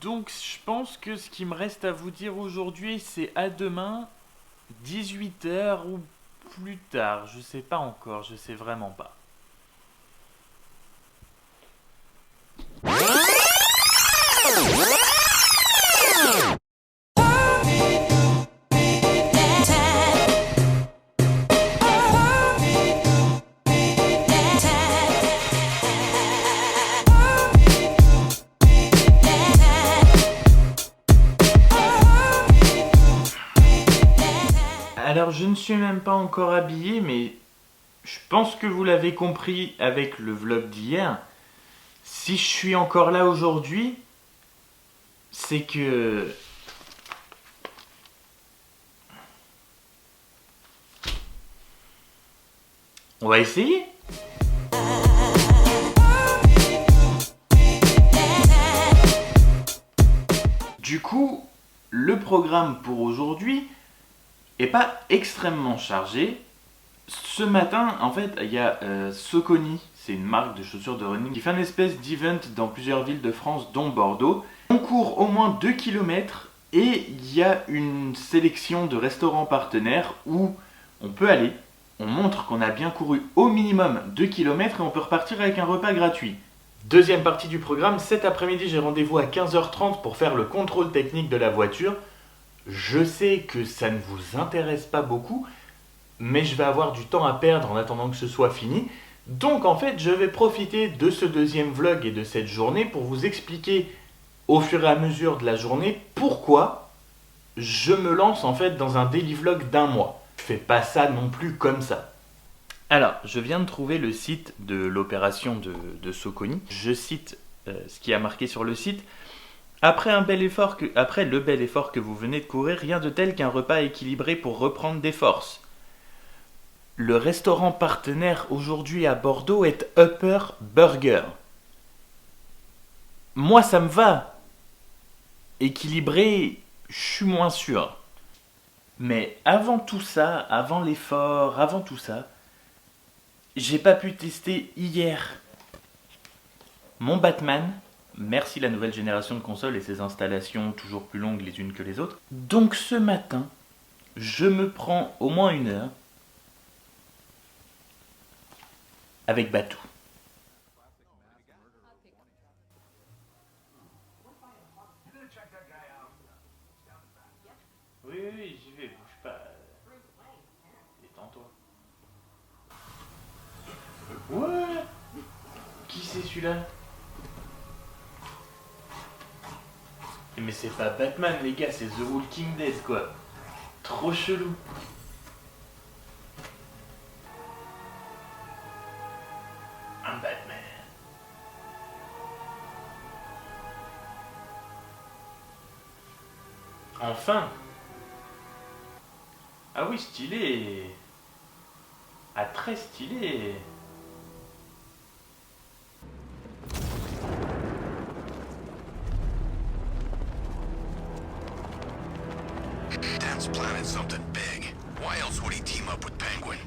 Donc je pense que ce qui me reste à vous dire aujourd'hui, c'est à demain, 18 h ou plus tard. Je sais pas encore, je sais vraiment pas. Alors je ne suis même pas encore habillé, mais je pense que vous l'avez compris avec le vlog d'hier. Si je suis encore là aujourd'hui, c'est que... On va essayer. Du coup, le programme pour aujourd'hui est pas extrêmement chargé. Ce matin, en fait, il y a Saucony, c'est une marque de chaussures de running, qui fait une espèce d'event dans plusieurs villes de France, dont Bordeaux. On court au moins 2 km et il y a une sélection de restaurants partenaires où on peut aller. On montre qu'on a bien couru au minimum 2 km et on peut repartir avec un repas gratuit. Deuxième partie du programme, cet après-midi j'ai rendez-vous à 15h30 pour faire le contrôle technique de la voiture. Je sais que ça ne vous intéresse pas beaucoup, mais je vais avoir du temps à perdre en attendant que ce soit fini. Donc en fait, je vais profiter de ce deuxième vlog et de cette journée pour vous expliquer au fur et à mesure de la journée pourquoi je me lance en fait dans un daily vlog d'un mois. Je fais pas ça non plus comme ça. Alors, je viens de trouver le site de l'opération de Saucony. Je cite ce qui a marqué sur le site. Après le bel effort que vous venez de courir, rien de tel qu'un repas équilibré pour reprendre des forces. Le restaurant partenaire aujourd'hui à Bordeaux est Upper Burger. Moi, ça me va. Équilibré, je suis moins sûr. Mais avant tout ça, avant l'effort, avant tout ça, j'ai pas pu tester hier mon Batman. Merci la nouvelle génération de consoles et ses installations toujours plus longues les unes que les autres. Donc ce matin, je me prends au moins 1 heure avec Batou. Oui, j'y vais, bouge pas. Détends-toi. Ouais. Qui c'est celui-là? Mais c'est pas Batman les gars, c'est The Walking Dead quoi. Trop chelou. Un Batman. Enfin. Ah oui, stylé. Ah très stylé. Dan's planning something big. Why else would he team up with Penguin?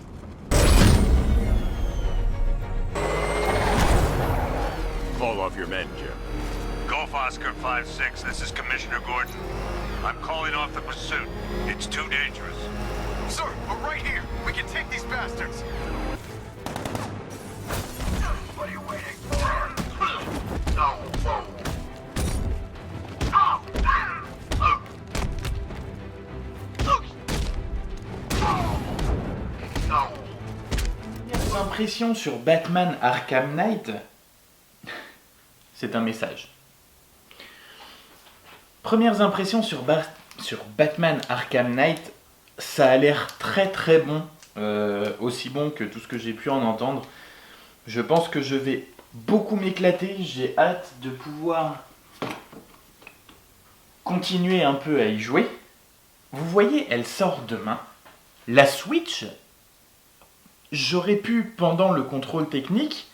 Call off your men, Jim. Golf Oscar 5-6, this is Commissioner Gordon. I'm calling off the pursuit. It's too dangerous. Sir, we're right here. We can take these bastards. What are you waiting for? Premières impressions sur Batman Arkham Knight. C'est un message. Premières impressions sur Batman Arkham Knight, ça a l'air très très bon, aussi bon que tout ce que j'ai pu en entendre. Je pense que je vais beaucoup m'éclater, j'ai hâte de pouvoir continuer un peu à y jouer. Vous voyez, elle sort demain. La Switch, j'aurais pu, pendant le contrôle technique,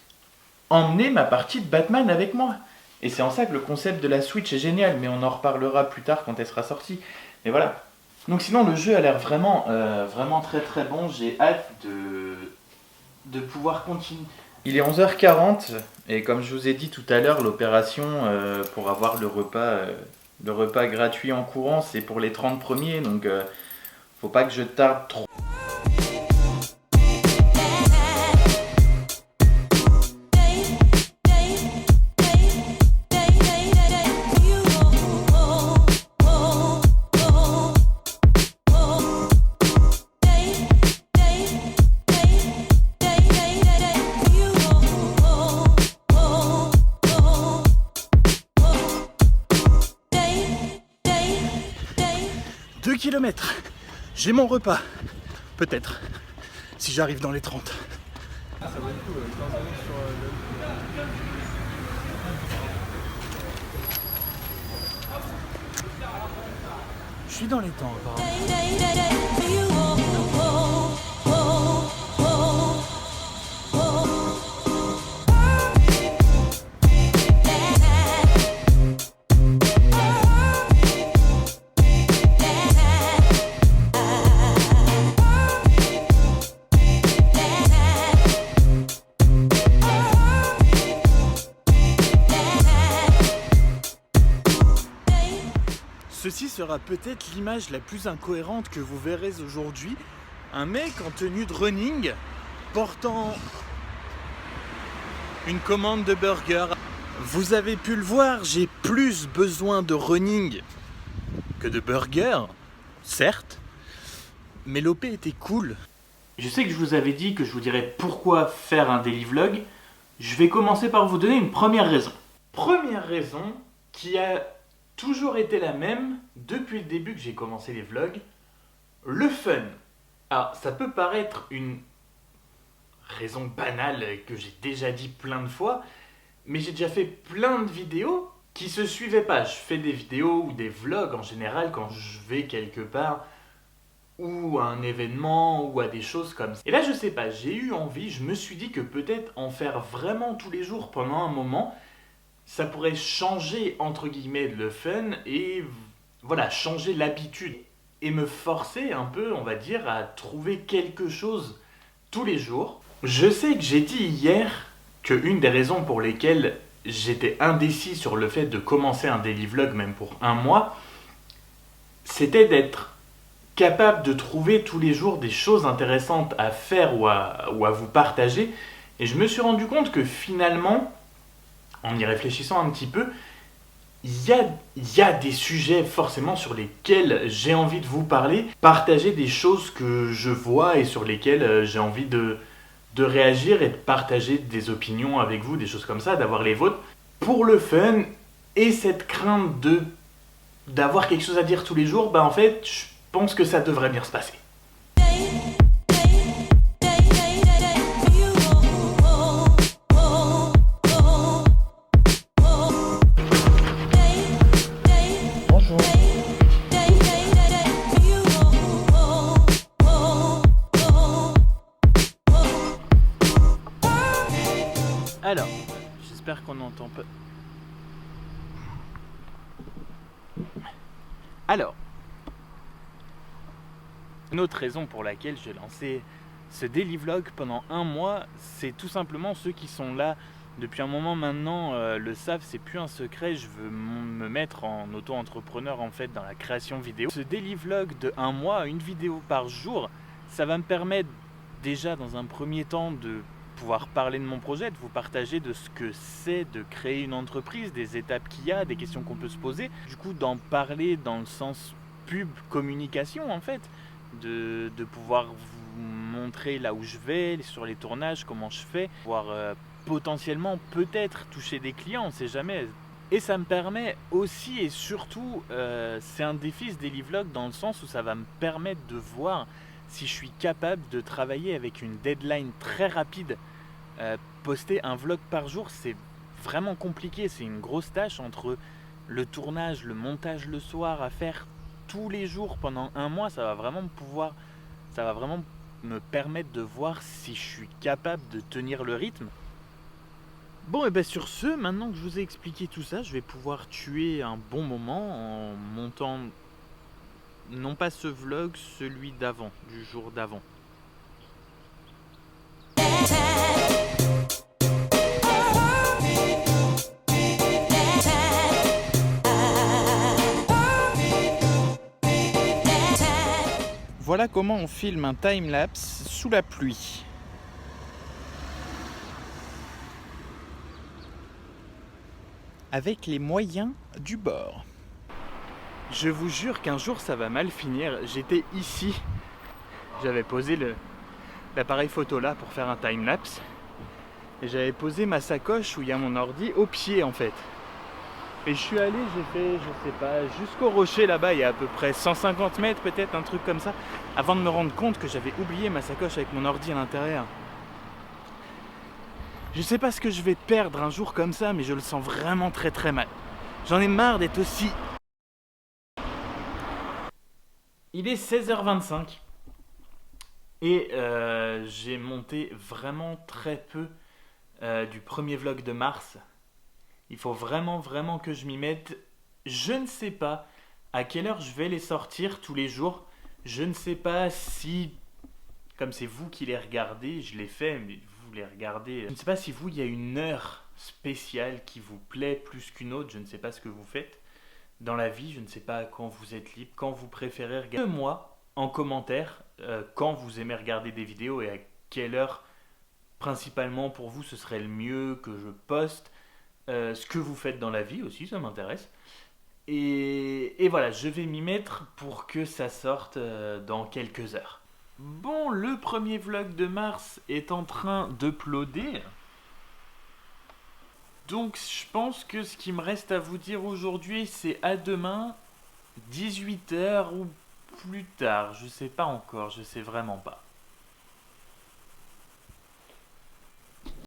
emmener ma partie de Batman avec moi. Et c'est en ça que le concept de la Switch est génial, mais on en reparlera plus tard quand elle sera sortie. Mais voilà. Donc sinon, le jeu a l'air vraiment, vraiment très très bon. J'ai hâte de pouvoir continuer. Il est 11h40 et comme je vous ai dit tout à l'heure, l'opération pour avoir le repas gratuit en courant, c'est pour les 30 premiers, donc faut pas que je tarde trop. Kilomètres. J'ai mon repas. Peut-être. Si j'arrive dans les 30. Je suis dans les temps apparemment. Ceci sera peut-être l'image la plus incohérente que vous verrez aujourd'hui. Un mec en tenue de running, portant une commande de burger. Vous avez pu le voir, j'ai plus besoin de running que de burger, certes, mais l'OP était cool. Je sais que je vous avais dit que je vous dirais pourquoi faire un daily vlog. Je vais commencer par vous donner une première raison. Première raison qui a toujours été la même depuis le début que j'ai commencé les vlogs, le fun. Alors ça peut paraître une raison banale que j'ai déjà dit plein de fois, mais j'ai déjà fait plein de vidéos qui se suivaient pas. Je fais des vidéos ou des vlogs en général quand je vais quelque part ou à un événement ou à des choses comme ça. Et là je sais pas, j'ai eu envie, je me suis dit que peut-être en faire vraiment tous les jours pendant un moment, ça pourrait changer entre guillemets le fun et voilà, changer l'habitude et me forcer un peu, on va dire, à trouver quelque chose tous les jours. Je sais que j'ai dit hier que une des raisons pour lesquelles j'étais indécis sur le fait de commencer un daily vlog même pour un mois, c'était d'être capable de trouver tous les jours des choses intéressantes à faire ou à vous partager. Et je me suis rendu compte que finalement, en y réfléchissant un petit peu, il y a des sujets forcément sur lesquels j'ai envie de vous parler, partager des choses que je vois et sur lesquelles j'ai envie de réagir et de partager des opinions avec vous, des choses comme ça, d'avoir les vôtres, pour le fun et cette crainte d'avoir quelque chose à dire tous les jours, en fait, je pense que ça devrait bien se passer. Alors, j'espère qu'on n'entend pas. Alors, une autre raison pour laquelle j'ai lancé ce daily vlog pendant un mois, c'est tout simplement ceux qui sont là depuis un moment maintenant le savent, c'est plus un secret, je veux me mettre en auto-entrepreneur en fait dans la création vidéo. Ce daily vlog de un mois, une vidéo par jour, ça va me permettre déjà dans un premier temps de pouvoir parler de mon projet, de vous partager de ce que c'est de créer une entreprise, des étapes qu'il y a, des questions qu'on peut se poser. Du coup, d'en parler dans le sens pub, communication en fait, de pouvoir vous montrer là où je vais, sur les tournages, comment je fais, pouvoir potentiellement peut-être toucher des clients, on ne sait jamais. Et ça me permet aussi et surtout, c'est un défi ce daily vlog dans le sens où ça va me permettre de voir si je suis capable de travailler avec une deadline très rapide. Poster un vlog par jour, c'est vraiment compliqué, c'est une grosse tâche entre le tournage, le montage le soir à faire tous les jours pendant un mois, ça va vraiment me permettre de voir si je suis capable de tenir le rythme. Bon, et bien sur ce, maintenant que je vous ai expliqué tout ça, je vais pouvoir tuer un bon moment en montant, non pas ce vlog, celui d'avant, du jour d'avant. Voilà comment on filme un time-lapse sous la pluie. Avec les moyens du bord. Je vous jure qu'un jour ça va mal finir. J'étais ici. J'avais posé l'appareil photo là pour faire un time-lapse. Et j'avais posé ma sacoche où il y a mon ordi au pied en fait. Et je suis allé, j'ai fait, je sais pas, jusqu'au rocher là-bas, il y a à peu près 150 mètres peut-être, un truc comme ça, avant de me rendre compte que j'avais oublié ma sacoche avec mon ordi à l'intérieur. Je sais pas ce que je vais perdre un jour comme ça, mais je le sens vraiment très très mal. J'en ai marre d'être aussi... Il est 16h25 et j'ai monté vraiment très peu du premier vlog de mars. Il faut vraiment que je m'y mette. Je ne sais pas à quelle heure je vais les sortir tous les jours. Je ne sais pas si, comme c'est vous qui les regardez, je les fais, mais vous les regardez. Je ne sais pas si vous, il y a une heure spéciale qui vous plaît plus qu'une autre. Je ne sais pas ce que vous faites dans la vie. Je ne sais pas quand vous êtes libre, quand vous préférez regarder. Dites-moi en commentaire quand vous aimez regarder des vidéos et à quelle heure principalement pour vous ce serait le mieux que je poste. Ce que vous faites dans la vie aussi, ça m'intéresse. Et voilà, je vais m'y mettre pour que ça sorte dans quelques heures. Bon, le premier vlog de mars est en train d'uploader. Donc je pense que ce qui me reste à vous dire aujourd'hui, c'est à demain, 18h ou plus tard. Je sais pas encore, je sais vraiment pas.